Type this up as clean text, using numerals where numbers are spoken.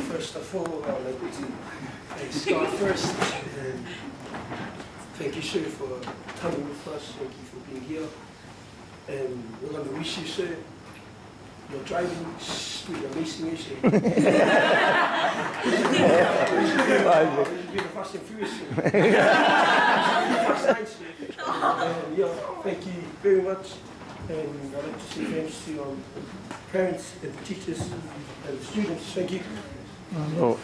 First of all, I'd like to start first. Thank you, sir, for coming with us. Thank you for being here. And we're going to wish you, sir, your driving speed amazing, is it? It's been a fast and furious. Thank you very much. And I'd like to say thanks to your parents and the teachers and the students. Thank you. Oh.